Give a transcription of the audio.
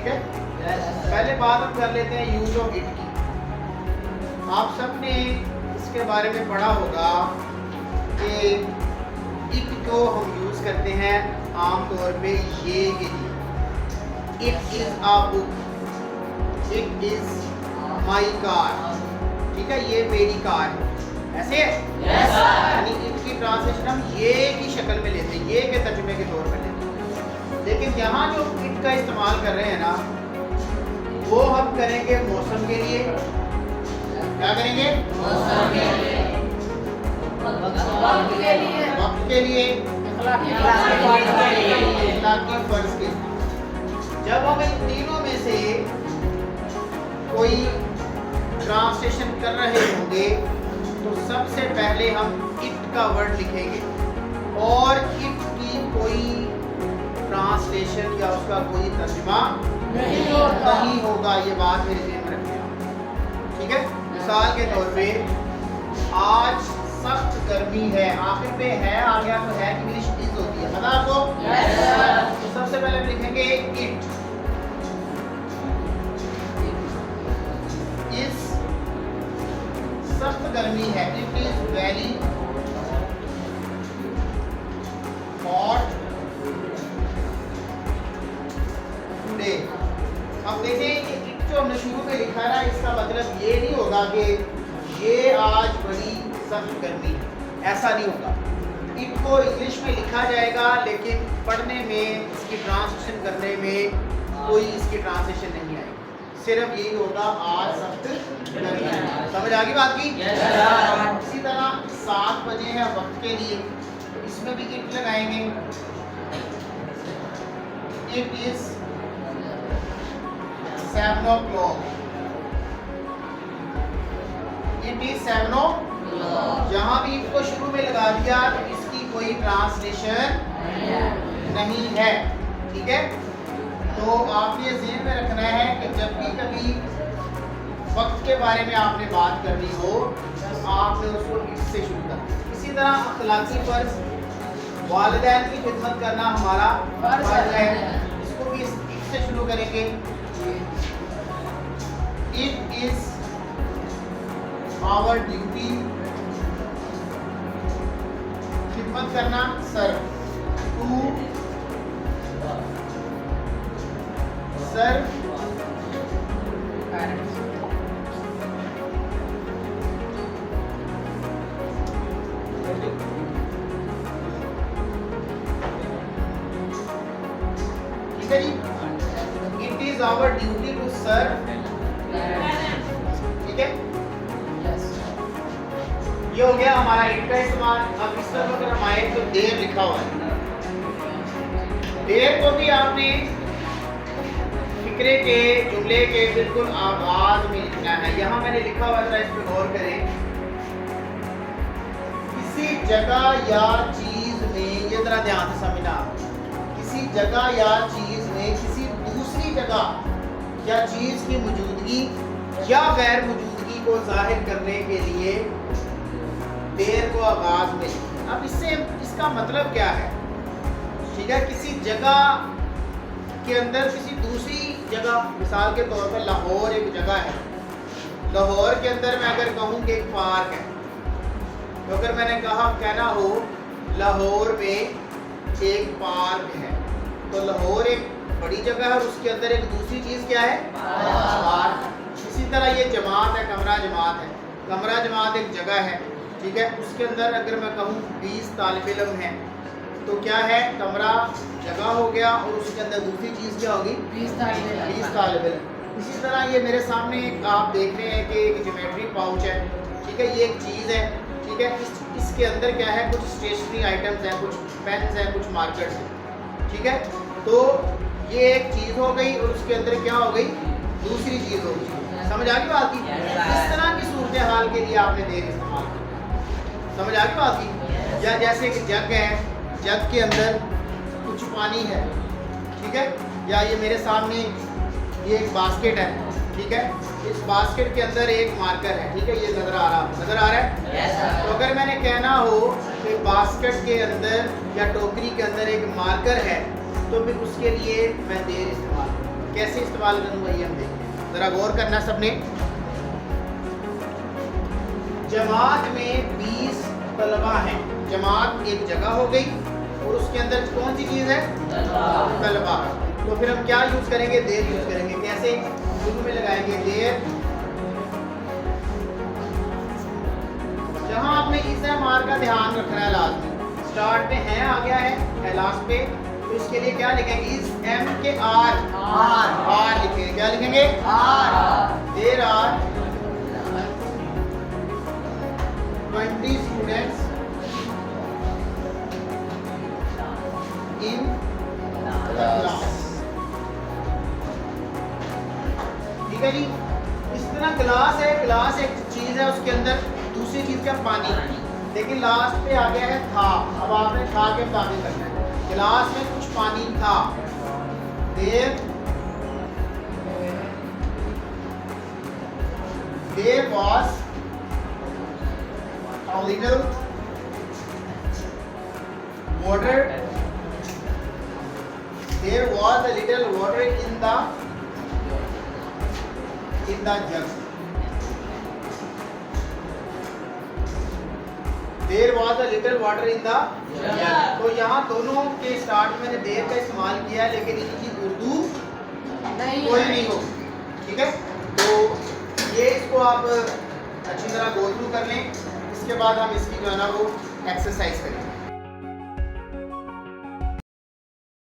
ठीक है। पहले बात हम कर लेते हैं यूज ऑफ इट की। आप सबने इसके बारे में पढ़ा होगा कि इट को हम यूज करते हैं आमतौर पे ये के लिए। It is a book, it is my car, ठीक है, ये मेरी कार है, ऐसे यानी इट की ट्रांसलेशन हम ये की शक्ल में लेते हैं, ये के तर्जुमे के तौर पर लेते हैं। लेकिन यहाँ जो इट का इस्तेमाल कर रहे हैं ना, वो हम करेंगे मौसम के लिए। क्या करेंगे? मौसम के लिए, वक्त के लिए, इखलाकी फर्ज के लिए। जब हम इन तीनों में से कोई ट्रांसलेशन कर रहे होंगे तो सबसे पहले हम इट का वर्ड लिखेंगे और इट की कोई ट्रांसलेशन या उसका कोई तर्जुमा नहीं होगा। ये बात मेरे ज़हन में रखिएगा, ठीक है। मिसाल के तौर पे आज सख्त गर्मी है, आखिर पे है आ गया तो है इंग्लिश इज होती है, पता आपको? तो सबसे पहले हम लिखेंगे इट इज, सख्त गर्मी है, it is very hot today. अब देखें कि इट जो हमने शुरू में लिखा है ना, इसका मतलब ये नहीं होगा कि ये आज बड़ी सख्त गर्मी, ऐसा नहीं होगा। इट को इंग्लिश में लिखा जाएगा लेकिन पढ़ने में, इसकी ट्रांसलेशन करने में कोई इसकी ट्रांसलेशन नहीं आएगी, सिर्फ यही होगा आज सख्त गर्मी। समझ आ गई बात की? इसी तरह 7 बजे है वक्त के लिए, तो इसमें भी इट लगाएंगे। It is 7 o'clock, it is 7 o'clock। जहां भी इसको शुरू में लगा दिया तो इसकी कोई ट्रांसलेशन नहीं है, ठीक है। तो आपने ज़हन में रखना है कि जब भी कभी वक्त के बारे में आपने बात करनी हो तो आपने उसको इससे शुरू करना। इसी तरह अखलाकी फर्ज, वालिदैन की खिदमत करना हमारा फर्ज है, इसको भी इससे शुरू करेंगे। इट इज आवर ड्यूटी, खिदमत करना सर्व, टू सर्व पेरेंट्स। ठीक है जी, it is our duty to serve, ठीक है। ये हो गया हमारा इट का इस्तेमाल। अब इस तरफ अगर हम आए तो देर लिखा हुआ है, देर को भी आपने फिक्रे के जुमले के बिल्कुल आगाज में लिखना है। यहाँ मैंने लिखा हुआ था, इस पर गौर करें। किसी जगह या चीज में, ये जरा ध्यान से समझना, किसी जगह या चीज में किसी दूसरी जगह या चीज की मौजूदगी या गैर मौजूदगी को जाहिर करने के लिए देर को आगाज में। अब इससे इसका मतलब क्या है? ठीक है, किसी जगह के अंदर किसी दूसरी जगह, मिसाल के तौर पर लाहौर एक जगह है, लाहौर के अंदर मैं अगर कहूँ कि एक पार्क है, तो अगर मैंने कहना हो लाहौर में एक पार्क है, तो लाहौर एक बड़ी जगह है और उसके अंदर एक दूसरी चीज़ क्या है? पार्क। इसी तरह ये जमात है, कमरा जमात है, कमरा जमात एक जगह है, ठीक है। उसके अंदर अगर मैं कहूँ 20 तालिब इल्म हैं, तो क्या है? कमरा जगह हो गया और उसके अंदर दूसरी चीज़ क्या होगी? 20 तालिब इल्म। इसी तरह ये मेरे सामने आप देख रहे हैं कि एक ज्योमेट्री पाउच है, ठीक है, ये एक चीज़ है, ठीक है। इसके अंदर क्या है? कुछ स्टेशनरी आइटम्स हैं, कुछ पेन्स हैं, कुछ मार्कर्स हैं, ठीक है। तो ये एक चीज़ हो गई और उसके अंदर क्या हो गई? दूसरी चीज़ हो गई। समझ आ गई बात की? इस तरह की सूरत हाल के लिए आपने देर इस्तेमाल की। समझ आ गई बात की? या जैसे कि जग है, जग के अंदर कुछ पानी है, ठीक है, या ये मेरे सामने ये एक बास्केट है, ठीक है, इस बास्केट के अंदर एक मार्कर है, ठीक है, ये नज़र आ रहा है। yes, तो अगर मैंने कहना हो कि बास्केट के अंदर या टोकरी के अंदर एक मार्कर है, तो फिर उसके लिए मैं देर इस्तेमाल कैसे इस्तेमाल करूँ वही हम देखेंगे। ज़रा गौर करना सबने। जमात में 20 तलबा हैं। जमात एक जगह हो गई और उसके अंदर कौन सी चीज़ है? तलबा। तो फिर हम क्या यूज़ करेंगे? देर यूज़ करेंगे। कैसे? शुरू में लगाएंगे देर। जहाँ आपने इस मार का ध्यान रखना है लाजमी। स्टार्ट में है आ गया है लास्ट पे, तो इसके लिए क्या लिखेंगे? इस एम के आर लिखेंगे। क्या लिखेंगे? There are 20 students in class. ठीक है जी। इस तरह क्लास है, क्लास एक चीज है, उसके अंदर दूसरी चीज का पानी, लेकिन लास्ट पे आ गया है था। अब आपने था के मुताबिक करना है। क्लास में कुछ पानी था। There was a little water. There was a little water in the jug. There was a little water in the jug. तो यहाँ दोनों के स्टार्ट में मैंने देर का इस्तेमाल किया है, लेकिन इनकी उर्दू कोई नहीं हो। ठीक है, तो ये इसको आप अच्छी तरह गो थ्रू कर लें। इसके बाद हम इसकी जो है ना वो एक्सरसाइज करेंगे।